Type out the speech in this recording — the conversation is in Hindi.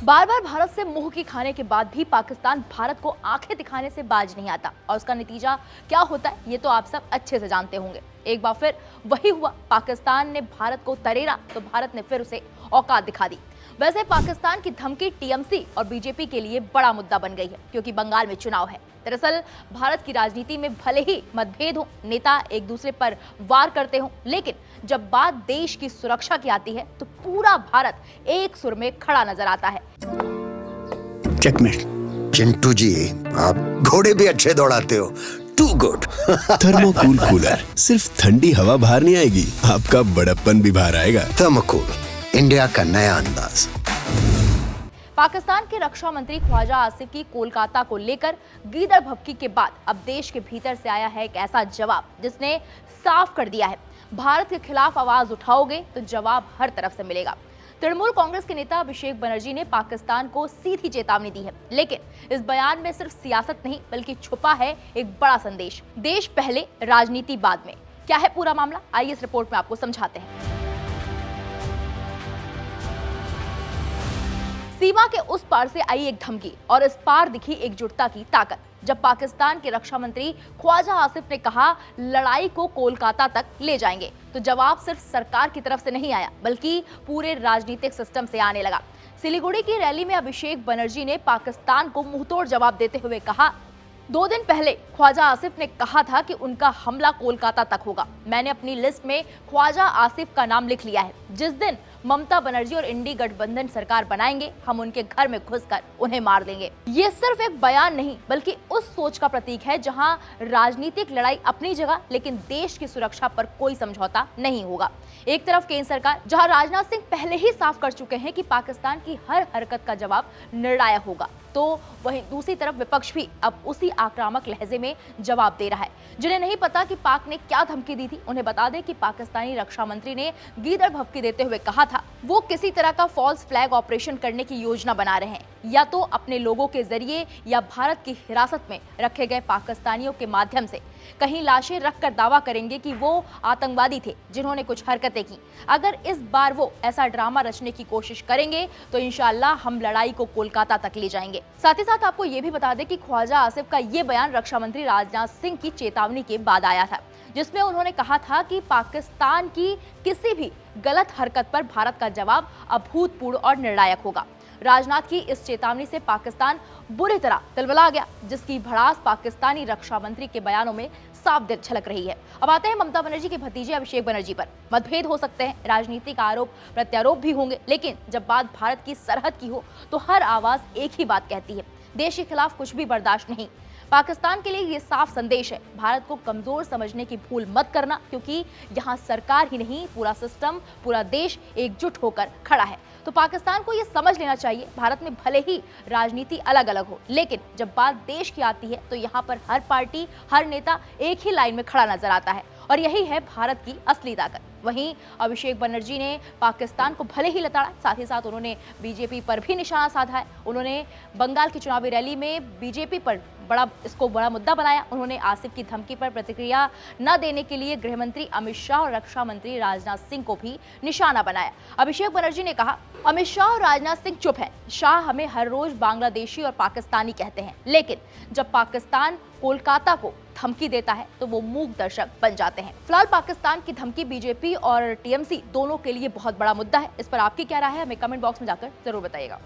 बार बार भारत से मुंह की खाने के बाद भी पाकिस्तान भारत को आंखें दिखाने से बाज नहीं आता और उसका नतीजा क्या होता है ये तो आप सब अच्छे से जानते होंगे। एक बार फिर वही हुआ, पाकिस्तान ने भारत को तरेरा तो भारत ने फिर उसे औकात दिखा दी। वैसे पाकिस्तान की धमकी टीएमसी और बीजेपी के लिए बड़ा मुद्दा बन गई है क्योंकि बंगाल में चुनाव है। दरअसल भारत की राजनीति में भले ही मतभेद हो, नेता एक दूसरे पर वार करते हो, लेकिन जब बात देश की सुरक्षा की आती है तो पूरा भारत एक सुर में खड़ा नजर आता है। चेकमेट। चिंटू जी, आप घोड़े भी अच्छे दौड़ाते हो। To good. थर्मोकूल कूलर, सिर्फ ठंडी हवा बाहर नहीं आएगी, आपका बड़प्पन भी बाहर आएगा। थर्मोकूल, इंडिया का नया अंदाज। पाकिस्तान के रक्षा मंत्री ख्वाजा आसिफ की कोलकाता को लेकर गीदड़ भभकी के बाद अब देश के भीतर से आया है एक ऐसा जवाब जिसने साफ कर दिया है, भारत के खिलाफ आवाज उठाओगे तो जवाब हर तरफ से मिलेगा। तृणमूल कांग्रेस के नेता अभिषेक बनर्जी ने पाकिस्तान को सीधी चेतावनी दी है, लेकिन इस बयान में सिर्फ सियासत नहीं बल्कि छुपा है एक बड़ा संदेश, देश पहले राजनीति बाद में। क्या है पूरा मामला, आइए इस रिपोर्ट में आपको समझाते हैं। सीमा के उस पार से आई एक धमकी और इस पार दिखी एकजुटता की ताकत। जब पाकिस्तान के रक्षा मंत्री ख्वाजा आसिफ ने कहा लड़ाई को कोलकाता तक ले जाएंगे, तो जवाब सिर्फ सरकार की तरफ से नहीं आया बल्कि पूरे राजनीतिक सिस्टम से आने लगा। सिलीगुड़ी की रैली में अभिषेक बनर्जी ने पाकिस्तान को मुंहतोड़ जवाब देते हुए कहा, 2 दिन पहले ख्वाजा आसिफ ने कहा था कि उनका हमला कोलकाता तक होगा। मैंने अपनी लिस्ट में ख्वाजा आसिफ का नाम लिख लिया है। जिस दिन ममता बनर्जी और इंडी गठबंधन सरकार बनाएंगे, हम उनके घर में घुसकर उन्हें मार देंगे। ये सिर्फ एक बयान नहीं बल्कि उस सोच का प्रतीक है जहां राजनीतिक लड़ाई अपनी जगह, लेकिन देश की सुरक्षा पर कोई समझौता नहीं होगा। एक तरफ केंद्र सरकार, जहां राजनाथ सिंह पहले ही साफ कर चुके हैं कि पाकिस्तान की हर हरकत का जवाब निर्णायक होगा, तो वहीं दूसरी तरफ विपक्ष भी अब उसी आक्रामक लहजे में जवाब दे रहा है। जिन्हें नहीं पता कि पाक ने क्या धमकी दी थी, उन्हें बता दें कि पाकिस्तानी रक्षा मंत्री ने गीदड़ भभकी देते हुए कहा था वो किसी तरह का फॉल्स फ्लैग ऑपरेशन करने की योजना बना रहे हैं, या तो अपने लोगों के जरिए या भारत की हिरासत में रखे गए पाकिस्तानियों के माध्यम से कहीं लाशें रखकर दावा करेंगे कि वो आतंकवादी थे जिन्होंने कुछ हरकतें की। अगर इस बार वो ऐसा ड्रामा रचने की कोशिश करेंगे तो इंशाल्लाह हम लड़ाई को कोलकाता तक ले जाएंगे। साथ ही साथ आपको ये भी बता दें कि ख्वाजा आसिफ का ये बयान रक्षा मंत्री राजनाथ सिंह की चेतावनी के बाद आया था, जिसमें उन्होंने कहा था कि पाकिस्तान की किसी भी गलत हरकत पर भारत का जवाब अभूतपूर्व और निर्णायक होगा। राजनाथ की इस चेतावनी से पाकिस्तान बुरी तरह तिलमिला गया, जिसकी भड़ास पाकिस्तानी रक्षा मंत्री के बयानों में साफ झलक रही है। अब आते हैं ममता बनर्जी के भतीजे अभिषेक बनर्जी पर। मतभेद हो सकते हैं, राजनीतिक आरोप प्रत्यारोप भी होंगे, लेकिन जब बात भारत की सरहद की हो तो हर आवाज एक ही बात कहती है, देश के खिलाफ कुछ भी बर्दाश्त नहीं। पाकिस्तान के लिए ये साफ संदेश है, भारत को कमजोर समझने की भूल मत करना, क्योंकि यहाँ सरकार ही नहीं पूरा सिस्टम, पूरा देश एकजुट होकर खड़ा है। तो पाकिस्तान को ये समझ लेना चाहिए, भारत में भले ही राजनीति अलग अलग हो, लेकिन जब बात देश की आती है तो यहाँ पर हर पार्टी, हर नेता एक ही लाइन में खड़ा नजर आता है और यही है भारत की असली ताकत। वहीं अभिषेक बनर्जी ने पाकिस्तान को भले ही लताड़ा, साथ ही साथ उन्होंने बीजेपी पर भी निशाना साधा है। उन्होंने बंगाल की चुनावी रैली में बीजेपी पर इसको बड़ा मुद्दा बनाया। उन्होंने आसिफ की धमकी पर प्रतिक्रिया न देने के लिए गृह मंत्री अमित शाह और रक्षा मंत्री राजनाथ सिंह को भी निशाना बनाया। अभिषेक बनर्जी ने कहा, अमित शाह और राजनाथ सिंह चुप हैं। शाह हमें हर रोज बांग्लादेशी और पाकिस्तानी कहते हैं, लेकिन जब पाकिस्तान कोलकाता को धमकी देता है तो वो मूक दर्शक बन जाते हैं। फिलहाल पाकिस्तान की धमकी बीजेपी और टीएमसी दोनों के लिए बहुत बड़ा मुद्दा है। इस पर आपकी क्या राय है, हमें कमेंट बॉक्स में जाकर जरूर बताइएगा।